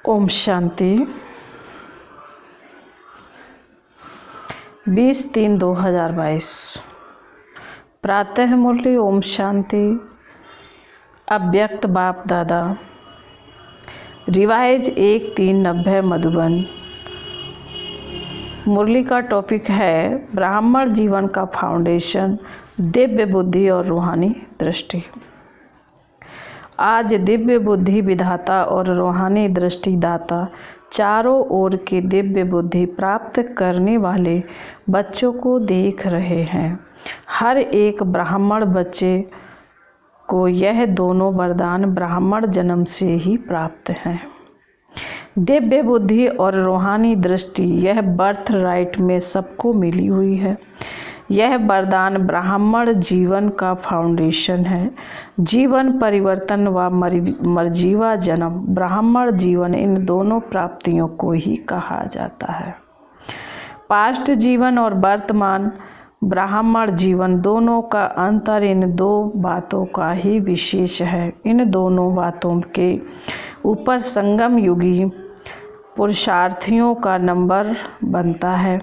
ओम शांति। 20/3/2022 प्रातः मुरली। ओम शांति। अव्यक्त बाप दादा। रिवाइज 1/3/90 मधुबन। मुरली का टॉपिक है ब्राह्मण जीवन का फाउंडेशन, दिव्य बुद्धि और रूहानी दृष्टि। आज दिव्य बुद्धि विधाता और रूहानी दृष्टि दाता चारों ओर के दिव्य बुद्धि प्राप्त करने वाले बच्चों को देख रहे हैं। हर एक ब्राह्मण बच्चे को यह दोनों वरदान ब्राह्मण जन्म से ही प्राप्त हैं। दिव्य बुद्धि और रूहानी दृष्टि यह बर्थ राइट में सबको मिली हुई है। यह वरदान ब्राह्मण जीवन का फाउंडेशन है। जीवन परिवर्तन व मर्जीवा जन्म ब्राह्मण जीवन, इन दोनों प्राप्तियों को ही कहा जाता है। पास्ट जीवन और वर्तमान ब्राह्मण जीवन दोनों का अंतर इन दो बातों का ही विशेष है। इन दोनों बातों के ऊपर संगम युगी पुरुषार्थियों का नंबर बनता है।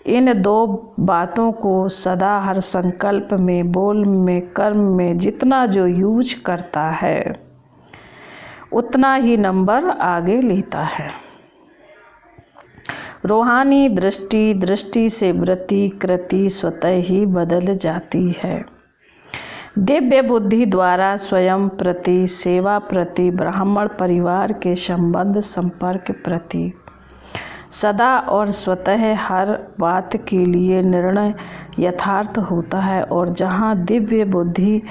इन दो बातों को सदा हर संकल्प में, बोल में, कर्म में जितना जो यूज करता है उतना ही नंबर आगे लेता है। रूहानी दृष्टि से वृत्ति कृति स्वतः ही बदल जाती है। दिव्य बुद्धि द्वारा स्वयं प्रति, सेवा प्रति, ब्राह्मण परिवार के संबंध संपर्क प्रति सदा और स्वतः हर बात के लिए निर्णय यथार्थ होता है। और जहाँ दिव्य बुद्धि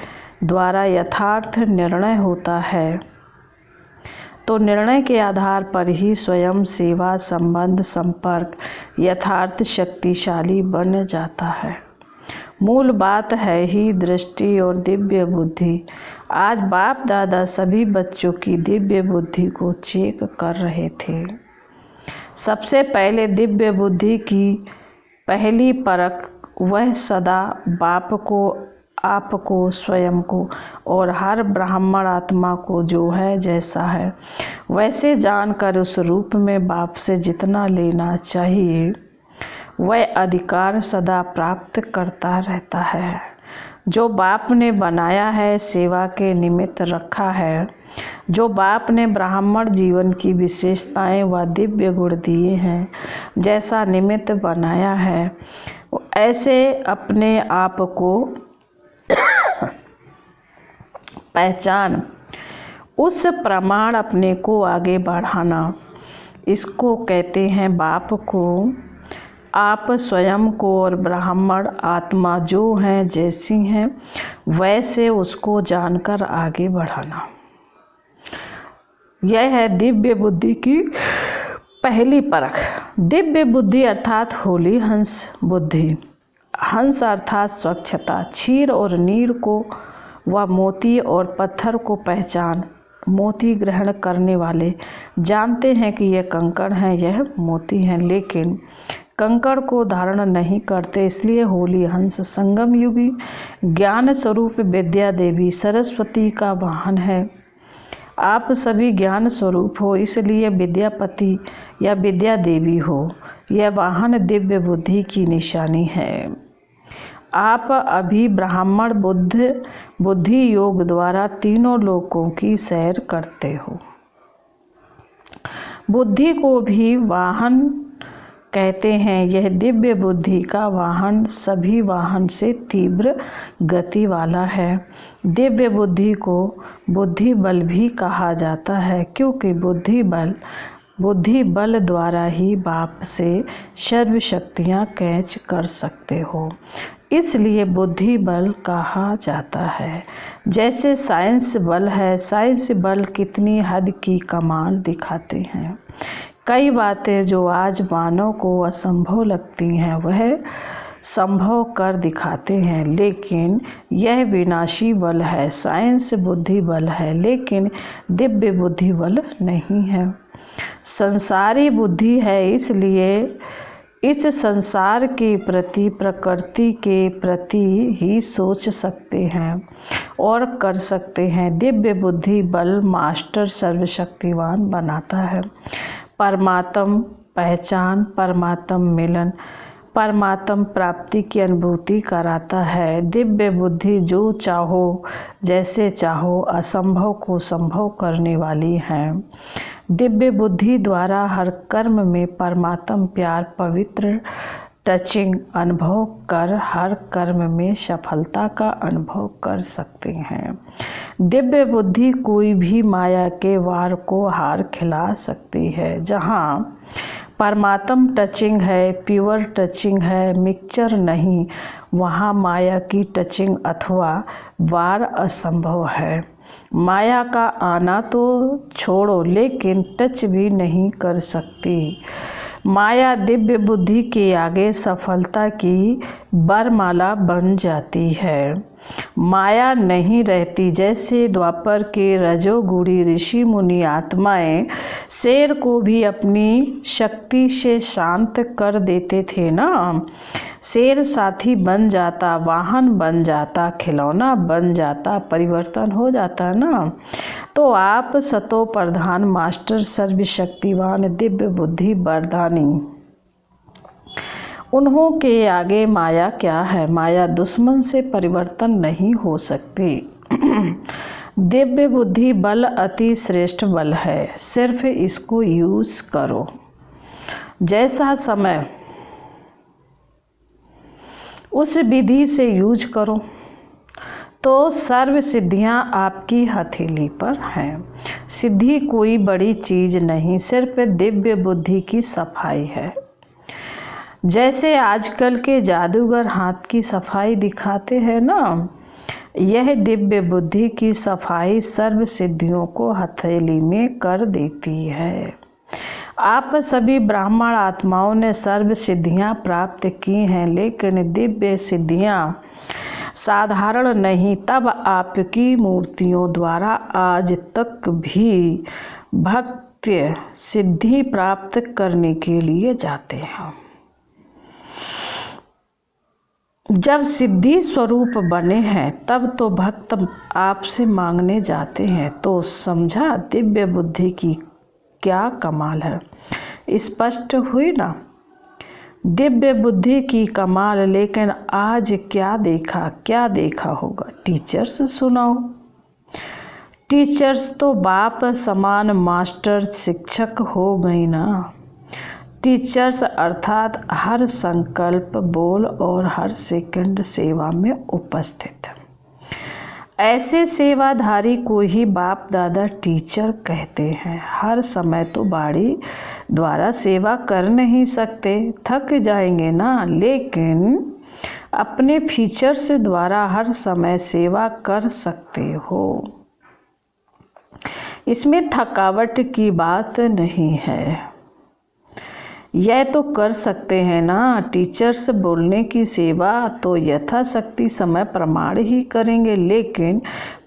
द्वारा यथार्थ निर्णय होता है तो निर्णय के आधार पर ही स्वयं सेवा संबंध संपर्क यथार्थ शक्तिशाली बन जाता है। मूल बात है ही दृष्टि और दिव्य बुद्धि। आज बाप दादा सभी बच्चों की दिव्य बुद्धि को चेक कर रहे थे। सबसे पहले दिव्य बुद्धि की पहली परख वह सदा बाप को, आपको, स्वयं को और हर ब्राह्मण आत्मा को जो है जैसा है वैसे जानकर उस रूप में बाप से जितना लेना चाहिए वह अधिकार सदा प्राप्त करता रहता है। जो बाप ने बनाया है, सेवा के निमित्त रखा है, जो बाप ने ब्राह्मण जीवन की विशेषताएं व दिव्य गुण दिए हैं, जैसा निमित्त बनाया है, ऐसे अपने आप को पहचान, उस प्रमाण अपने को आगे बढ़ाना, इसको कहते हैं बाप को, आप स्वयं को और ब्राह्मण आत्मा जो हैं जैसी हैं वैसे उसको जानकर आगे बढ़ाना। यह है दिव्य बुद्धि की पहली परख। दिव्य बुद्धि अर्थात होली हंस बुद्धि। हंस अर्थात स्वच्छता। क्षीर और नीर को व मोती और पत्थर को पहचान। मोती ग्रहण करने वाले जानते हैं कि यह कंकड़ हैं, यह मोती हैं, लेकिन कंकड़ को धारण नहीं करते। इसलिए होली हंस संगम युगी ज्ञान स्वरूप विद्या देवी सरस्वती का वाहन है। आप सभी ज्ञान स्वरूप हो, इसलिए विद्यापति या विद्या देवी हो। यह वाहन दिव्य बुद्धि की निशानी है। आप अभी ब्राह्मण बुद्धि योग द्वारा तीनों लोकों की सैर करते हो। बुद्धि को भी वाहन कहते हैं। यह दिव्य बुद्धि का वाहन सभी वाहन से तीव्र गति वाला है। दिव्य बुद्धि को बुद्धि बल भी कहा जाता है, क्योंकि बुद्धि बल द्वारा ही बाप से सर्व शक्तियाँ कैच कर सकते हो, इसलिए बुद्धि बल कहा जाता है। जैसे साइंस बल है, साइंस बल कितनी हद की कमाल दिखाते हैं। कई बातें जो आज मानव को असंभव लगती हैं वह संभव कर दिखाते हैं, लेकिन यह विनाशी बल है। साइंस बुद्धि बल है, लेकिन दिव्य बुद्धि बल नहीं है। संसारी बुद्धि है, इसलिए इस संसार के प्रति, प्रकृति के प्रति ही सोच सकते हैं और कर सकते हैं। दिव्य बुद्धि बल मास्टर सर्वशक्तिवान बनाता है। परमात्म पहचान, परमात्म मिलन, परमात्म प्राप्ति की अनुभूति कराता है। दिव्य बुद्धि जो चाहो जैसे चाहो असंभव को संभव करने वाली है। दिव्य बुद्धि द्वारा हर कर्म में परमात्म प्यार पवित्र टचिंग अनुभव कर हर कर्म में सफलता का अनुभव कर सकते हैं। दिव्य बुद्धि कोई भी माया के वार को हार खिला सकती है। जहाँ परमात्म टचिंग है, प्योर टचिंग है, मिक्सचर नहीं, वहाँ माया की टचिंग अथवा वार असंभव है। माया का आना तो छोड़ो लेकिन टच भी नहीं कर सकती। माया दिव्य बुद्धि के आगे सफलता की बरमाला बन जाती है। माया नहीं रहती। जैसे द्वापर के रजोगुणी ऋषि मुनि आत्माएं शेर को भी अपनी शक्ति से शांत कर देते थे ना। शेर साथी बन जाता, वाहन बन जाता, खिलौना बन जाता, परिवर्तन हो जाता ना। तो आप सतो प्रधान मास्टर सर्वशक्तिवान दिव्य बुद्धि वरदानी, उन्हों के आगे माया क्या है। माया दुश्मन से परिवर्तन नहीं हो सकती। दिव्य बुद्धि बल अति श्रेष्ठ बल है, सिर्फ इसको यूज करो। जैसा समय उस विधि से यूज करो तो सर्व सिद्धियां आपकी हथेली पर हैं। सिद्धि कोई बड़ी चीज नहीं, सिर्फ दिव्य बुद्धि की सफाई है। जैसे आजकल के जादूगर हाथ की सफाई दिखाते हैं ना, यह दिव्य बुद्धि की सफाई सर्व सिद्धियों को हथेली में कर देती है। आप सभी ब्राह्मण आत्माओं ने सर्व सिद्धियां प्राप्त की हैं, लेकिन दिव्य सिद्धियां साधारण नहीं। तब आपकी मूर्तियों द्वारा आज तक भी भक्त सिद्धि प्राप्त करने के लिए जाते हैं। जब सिद्धि स्वरूप बने हैं तब तो भक्त आपसे मांगने जाते हैं। तो समझा दिव्य बुद्धि की क्या कमाल है। स्पष्ट हुई ना दिव्य बुद्धि की कमाल। लेकिन आज क्या देखा होगा। टीचर्स सुनाओ। टीचर्स तो बाप समान मास्टर शिक्षक हो गई ना। टीचर्स अर्थात हर संकल्प बोल और हर सेकंड सेवा में उपस्थित। ऐसे सेवाधारी को ही बाप दादा टीचर कहते हैं। हर समय तो बाड़ी द्वारा सेवा कर नहीं सकते, थक जाएंगे ना, लेकिन अपने फीचर्स द्वारा हर समय सेवा कर सकते हो। इसमें थकावट की बात नहीं है। यह तो कर सकते हैं ना। टीचर्स बोलने की सेवा तो यथाशक्ति समय प्रमाण ही करेंगे, लेकिन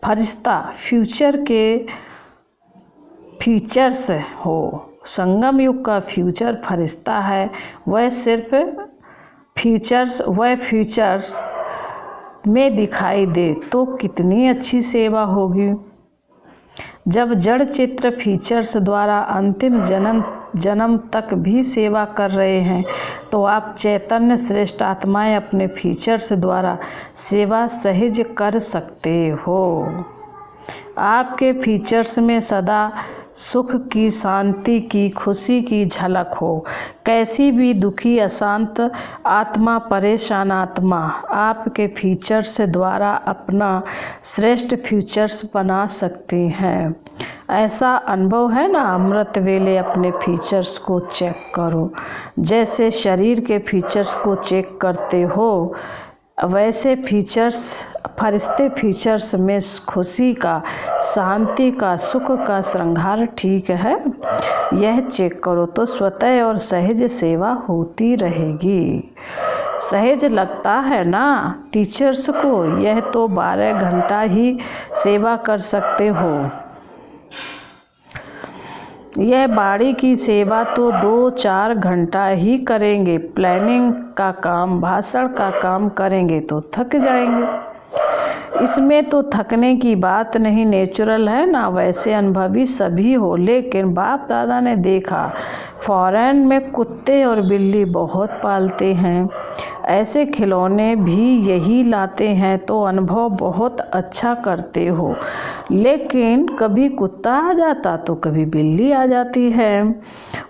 फरिश्ता फ्यूचर के फीचर्स हो। संगम युग का फ्यूचर फरिश्ता है। वह सिर्फ फ्यूचर्स में दिखाई दे तो कितनी अच्छी सेवा होगी। जब जड़ चित्र फीचर्स द्वारा अंतिम जन्म तक भी सेवा कर रहे हैं, तो आप चैतन्य श्रेष्ठ आत्माएं अपने फीचर्स द्वारा सेवा सहज कर सकते हो। आपके फीचर्स में सदा सुख की, शांति की, खुशी की झलक हो। कैसी भी दुखी अशांत आत्मा, परेशान आत्मा आपके फीचर्स द्वारा अपना श्रेष्ठ फीचर्स बना सकते हैं। ऐसा अनुभव है ना। अमृत वेले अपने फीचर्स को चेक करो। जैसे शरीर के फीचर्स को चेक करते हो, वैसे फरिश्ते फीचर्स में खुशी का, शांति का, सुख का श्रृंगार ठीक है, यह चेक करो तो स्वतः और सहज सेवा होती रहेगी। सहज लगता है ना टीचर्स को। यह तो 12 घंटा ही सेवा कर सकते हो। यह बाड़ी की सेवा तो 2-4 घंटा ही करेंगे, प्लानिंग का काम, भाषण का काम करेंगे तो थक जाएंगे। इसमें तो थकने की बात नहीं, नेचुरल है ना। वैसे अनुभवी सभी हो, लेकिन बाप दादा ने देखा फॉरेन में कुत्ते और बिल्ली बहुत पालते हैं, ऐसे खिलौने भी यही लाते हैं, तो अनुभव बहुत अच्छा करते हो। लेकिन कभी कुत्ता आ जाता तो कभी बिल्ली आ जाती है,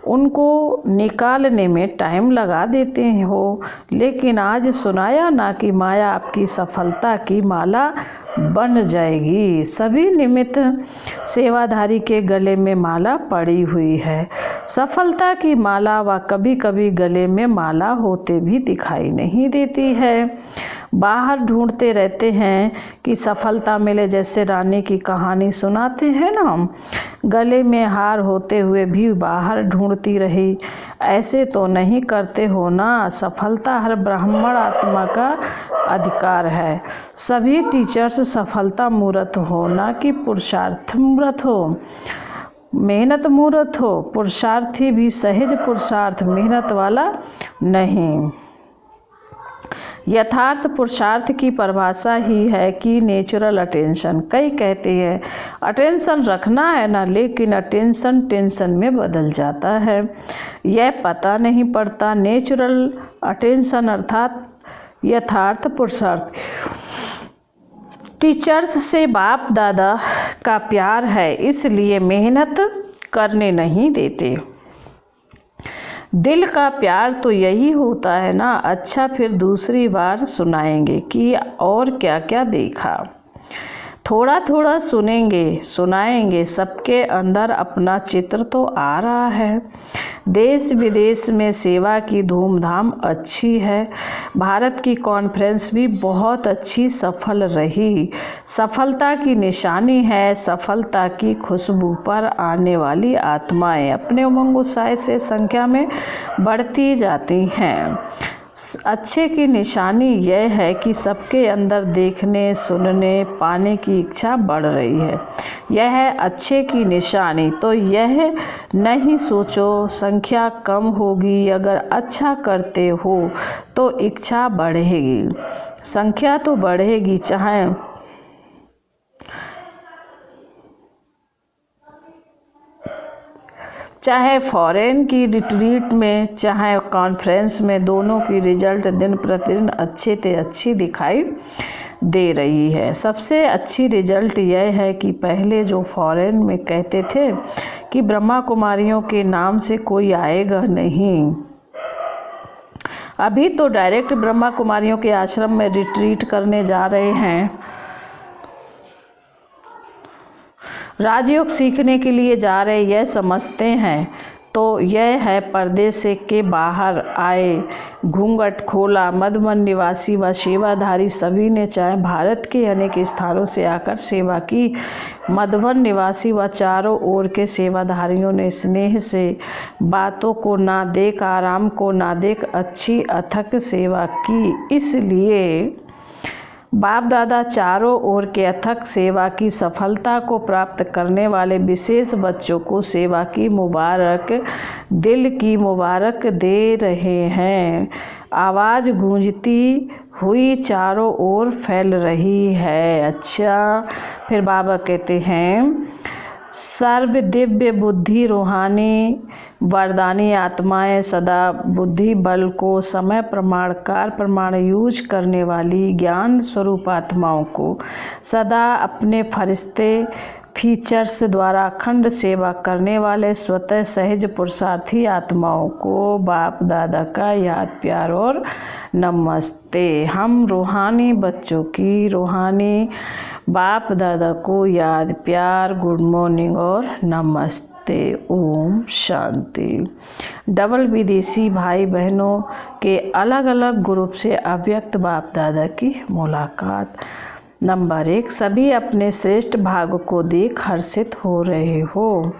उनको निकालने में टाइम लगा देते हो। लेकिन आज सुनाया ना कि माया आपकी सफलता की माला बन जाएगी। सभी निमित्त सेवाधारी के गले में माला पड़ी हुई है। सफलता की माला व कभी कभी गले में माला होते भी दिखाई नहीं देती है। बाहर ढूंढते रहते हैं कि सफलता मिले, जैसे रानी की कहानी सुनाते हैं ना, गले में हार होते हुए भी बाहर ढूंढती रही। ऐसे तो नहीं करते हो ना। सफलता हर ब्राह्मण आत्मा का अधिकार है। सभी टीचर्स सफलता मूर्त हो, ना कि पुरुषार्थ मूर्त हो, मेहनत मूर्त हो। पुरुषार्थी भी सहज पुरुषार्थ, मेहनत वाला नहीं। यथार्थ पुरुषार्थ की परिभाषा ही है कि नेचुरल अटेंशन। कई कहते हैं अटेंशन रखना है ना, लेकिन अटेंशन टेंशन में बदल जाता है, यह पता नहीं पड़ता। नेचुरल अटेंशन अर्थात यथार्थ पुरुषार्थ। टीचर्स से बाप दादा का प्यार है, इसलिए मेहनत करने नहीं देते। दिल का प्यार तो यही होता है ना। अच्छा, फिर दूसरी बार सुनाएंगे कि और क्या क्या देखा। थोड़ा थोड़ा सुनाएंगे। सबके अंदर अपना चित्र तो आ रहा है। देश विदेश में सेवा की धूमधाम अच्छी है। भारत की कॉन्फ्रेंस भी बहुत अच्छी सफल रही। सफलता की निशानी है सफलता की खुशबू पर आने वाली आत्माएं अपने उमंग उत्साह से संख्या में बढ़ती जाती हैं। अच्छे की निशानी यह है कि सबके अंदर देखने, सुनने, पाने की इच्छा बढ़ रही है। यह है अच्छे की निशानी। तो यह नहीं सोचो संख्या कम होगी, अगर अच्छा करते हो तो इच्छा बढ़ेगी, संख्या तो बढ़ेगी। चाहे फॉरेन की रिट्रीट में, चाहे कॉन्फ्रेंस में, दोनों की रिजल्ट दिन प्रतिदिन अच्छे से अच्छी दिखाई दे रही है। सबसे अच्छी रिजल्ट यह है कि पहले जो फॉरेन में कहते थे कि ब्रह्मा कुमारियों के नाम से कोई आएगा नहीं, अभी तो डायरेक्ट ब्रह्मा कुमारियों के आश्रम में रिट्रीट करने जा रहे हैं। राजयोग सीखने के लिए जा रहे, यह समझते हैं तो यह है पर्दे से के बाहर आए, घूंघट खोला। मधुबन निवासी व सेवाधारी सभी ने, चाहे भारत के अनेक स्थानों से आकर सेवा की। मधुबन निवासी व चारों ओर के सेवाधारियों ने स्नेह से बातों को ना देख, आराम को ना देख, अच्छी अथक सेवा की। इसलिए बाप दादा चारों ओर के अथक सेवा की सफलता को प्राप्त करने वाले विशेष बच्चों को सेवा की मुबारक, दिल की मुबारक दे रहे हैं। आवाज़ गूंजती हुई चारों ओर फैल रही है। अच्छा, फिर बाबा कहते हैं सर्व दिव्य बुद्धि रूहानी वरदानी आत्माएं सदा बुद्धि बल को समय प्रमाणकार प्रमाण यूज करने वाली ज्ञान स्वरूप आत्माओं को सदा अपने फरिश्ते फीचर्स द्वारा अखंड सेवा करने वाले स्वतः सहज पुरुषार्थी आत्माओं को बाप दादा का याद प्यार और नमस्ते। हम रूहानी बच्चों की रूहानी बाप दादा को याद प्यार, गुड मॉर्निंग और नमस्ते। ओम शांति। डबल विदेशी भाई बहनों के अलग अलग ग्रुप से अव्यक्त बाप दादा की मुलाकात। नंबर 1, सभी अपने श्रेष्ठ भाग को देख हर्षित हो रहे हो,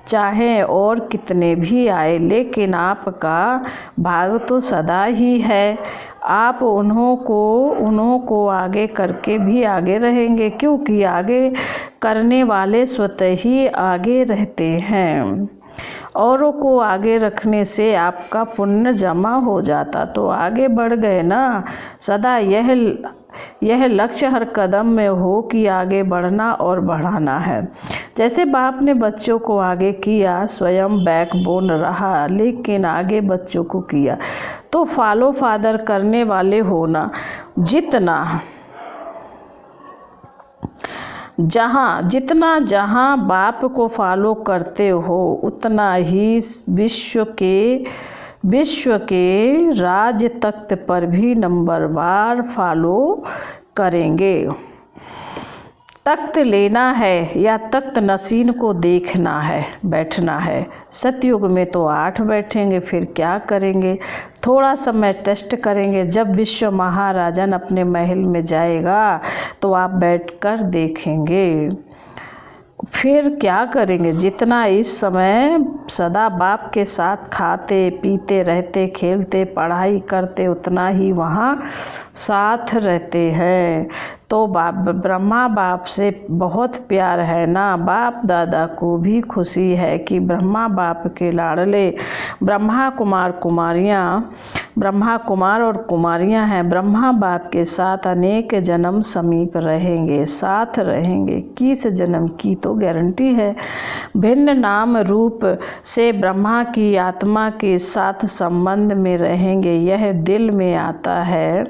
चाहे और कितने भी आए, लेकिन आपका भाग तो सदा ही है। आप उन्हों को आगे करके भी आगे रहेंगे, क्योंकि आगे करने वाले स्वतः ही आगे रहते हैं। औरों को आगे रखने से आपका पुण्य जमा हो जाता, तो आगे बढ़ गए ना। सदा यह लक्ष्य हर कदम में हो कि आगे बढ़ना और बढ़ाना है। जैसे बाप ने बच्चों को आगे किया, स्वयं बैकबोन रहा, लेकिन आगे बच्चों को किया, तो फॉलो फादर करने वाले होना। जितना जहाँ बाप को फॉलो करते हो, उतना ही विश्व के राज तख्त पर भी नंबरवार फॉलो करेंगे। तख्त लेना है या तख्त नसीन को देखना है, बैठना है। सतयुग में तो 8 बैठेंगे, फिर क्या करेंगे? थोड़ा समय टेस्ट करेंगे। जब विश्व महाराजन अपने महल में जाएगा तो आप बैठकर देखेंगे। फिर क्या करेंगे? जितना इस समय सदा बाप के साथ खाते पीते रहते, खेलते पढ़ाई करते, उतना ही वहाँ साथ रहते हैं। तो ब्रह्मा बाप से बहुत प्यार है ना। बाप दादा को भी खुशी है कि ब्रह्मा बाप के लाडले ब्रह्मा कुमार और कुमारियाँ हैं। ब्रह्मा बाप के साथ अनेक जन्म समीप रहेंगे, साथ रहेंगे। 21 जन्म की तो गारंटी है। भिन्न नाम रूप से ब्रह्मा की आत्मा के साथ संबंध में रहेंगे। यह दिल में आता है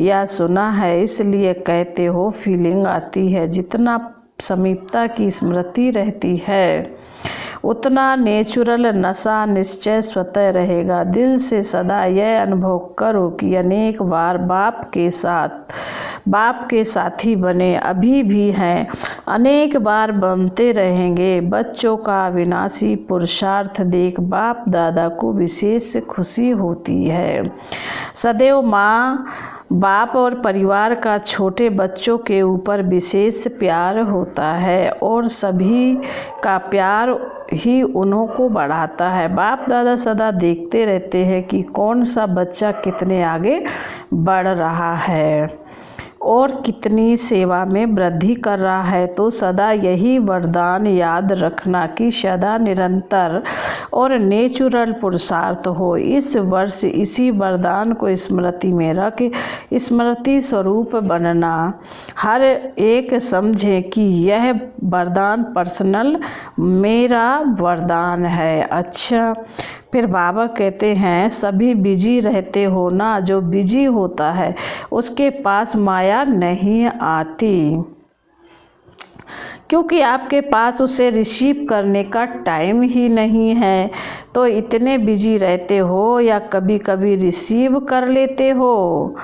या सुना है, इसलिए कहते हो, फीलिंग आती है। जितना समीपता की स्मृति रहती है, उतना नेचुरल नशा निश्चय स्वतः रहेगा। दिल से सदा यह अनुभव करो कि अनेक बार बाप के साथी बने, अभी भी हैं, अनेक बार बनते रहेंगे। बच्चों का अविनाशी पुरुषार्थ देख बाप दादा को विशेष खुशी होती है। सदैव माँ बाप और परिवार का छोटे बच्चों के ऊपर विशेष प्यार होता है और सभी का प्यार ही उन्हों को बढ़ाता है। बाप दादा सदा देखते रहते हैं कि कौन सा बच्चा कितने आगे बढ़ रहा है और कितनी सेवा में वृद्धि कर रहा है। तो सदा यही वरदान याद रखना कि सदा निरंतर और नेचुरल पुरुषार्थ हो। इस वर्ष इसी वरदान को स्मृति में रख स्मृति स्वरूप बनना। हर एक समझे कि यह वरदान पर्सनल मेरा वरदान है। अच्छा, फिर बाबा कहते हैं, सभी बिजी रहते हो ना। जो बिजी होता है उसके पास माया नहीं आती, क्योंकि आपके पास उसे रिसीव करने का टाइम ही नहीं है। तो इतने बिजी रहते हो या कभी कभी रिसीव कर लेते हो?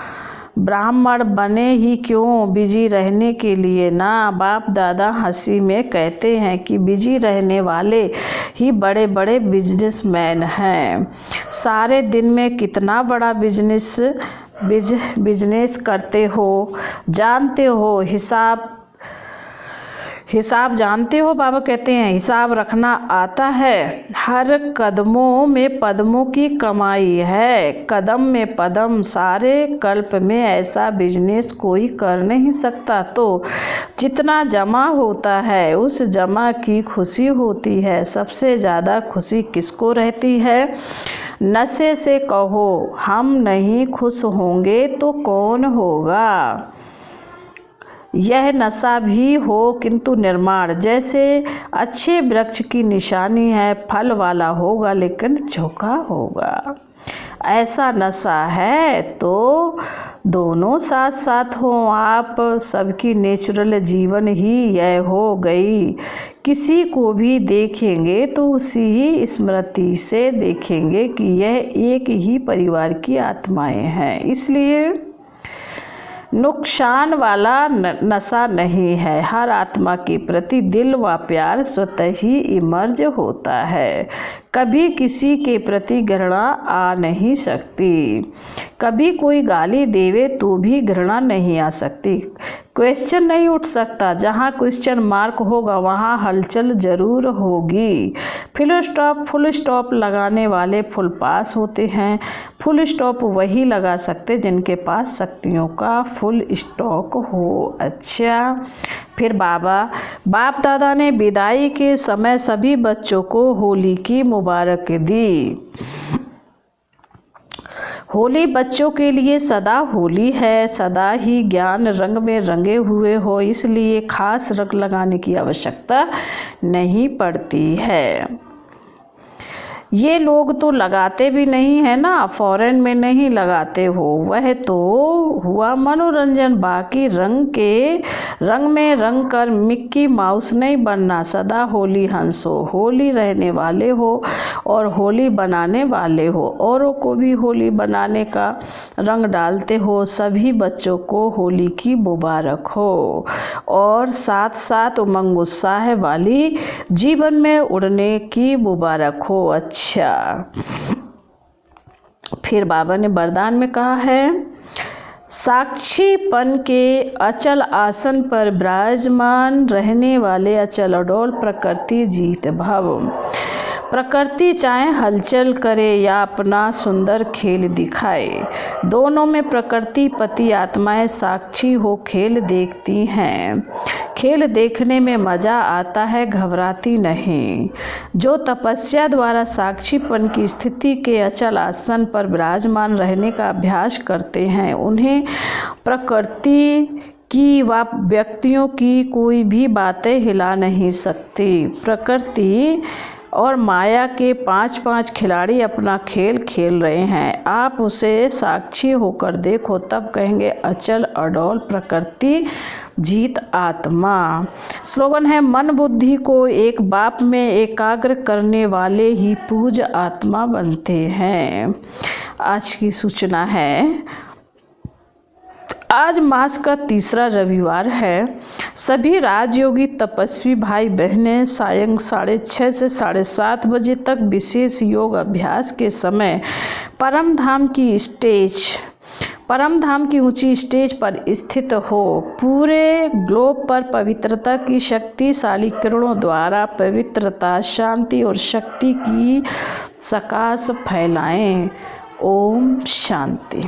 ब्राह्मण बने ही क्यों? बिजी रहने के लिए ना। बाप दादा हंसी में कहते हैं कि बिजी रहने वाले ही बड़े बड़े बिजनेसमैन हैं। सारे दिन में कितना बड़ा बिजनेस करते हो, जानते हो? हिसाब जानते हो? बाबा कहते हैं, हिसाब रखना आता है। हर कदमों में पदमों की कमाई है, कदम में पदम। सारे कल्प में ऐसा बिजनेस कोई कर नहीं सकता। तो जितना जमा होता है उस जमा की खुशी होती है। सबसे ज़्यादा खुशी किसको रहती है? नशे से कहो हम नहीं खुश होंगे तो कौन होगा? यह नशा भी हो किंतु निर्माण, जैसे अच्छे वृक्ष की निशानी है, फल वाला होगा लेकिन झोंका होगा। ऐसा नशा है तो दोनों साथ साथ हो। आप सबकी नेचुरल जीवन ही यह हो गई। किसी को भी देखेंगे तो उसी ही स्मृति से देखेंगे कि यह एक ही परिवार की आत्माएं हैं। इसलिए नुकसान वाला नशा नहीं है। हर आत्मा के प्रति दिल व प्यार स्वतः ही इमर्ज होता है। कभी किसी के प्रति घृणा आ नहीं सकती। कभी कोई गाली देवे तो भी घृणा नहीं आ सकती। क्वेश्चन नहीं उठ सकता। जहाँ क्वेश्चन मार्क होगा वहाँ हलचल जरूर होगी। फुल स्टॉप लगाने वाले फुल पास होते हैं। फुल स्टॉप वही लगा सकते जिनके पास शक्तियों का फुल स्टॉक हो। अच्छा, फिर बाप दादा ने विदाई के समय सभी बच्चों को होली की मुबारक दी। होली बच्चों के लिए सदा होली है, सदा ही ज्ञान रंग में रंगे हुए हो, इसलिए खास रंग लगाने की आवश्यकता नहीं पड़ती है। ये लोग तो लगाते भी नहीं है ना, फॉरेन में नहीं लगाते हो, वह तो हुआ मनोरंजन। बाकी रंग में रंग कर मिक्की माउस नहीं बनना, सदा होली हंस हो, होली रहने वाले हो और होली बनाने वाले हो, औरों को भी होली बनाने का रंग डालते हो। सभी बच्चों को होली की मुबारक हो और साथ साथ उमंग उत्साह वाली जीवन में उड़ने की मुबारक हो। अच्छा, फिर बाबा ने वरदान में कहा है, साक्षीपन के अचल आसन पर विराजमान रहने वाले अचल अडोल प्रकृति जीत भव। प्रकृति चाहे हलचल करे या अपना सुंदर खेल दिखाए, दोनों में प्रकृति पति आत्माएं साक्षी हो खेल देखती हैं। खेल देखने में मज़ा आता है, घबराती नहीं। जो तपस्या द्वारा साक्षीपन की स्थिति के अचल आसन पर विराजमान रहने का अभ्यास करते हैं, उन्हें प्रकृति की व व्यक्तियों की कोई भी बातें हिला नहीं सकती। प्रकृति और माया के 5-5 खिलाड़ी अपना खेल खेल रहे हैं, आप उसे साक्षी होकर देखो, तब कहेंगे अचल अडोल प्रकृति जीत आत्मा। स्लोगन है, मन बुद्धि को एक बाप में एकाग्र करने वाले ही पूज्य आत्मा बनते हैं। आज की सूचना है, आज मास का तीसरा रविवार है। सभी राजयोगी तपस्वी भाई बहनें सायं 6:30 से 7:30 बजे तक विशेष योग अभ्यास के समय परम धाम की ऊंची स्टेज पर स्थित हो। पूरे ग्लोब पर पवित्रता की शक्तिशाली किरणों द्वारा पवित्रता, शांति और शक्ति की सकाश फैलाएं। ओम शांति।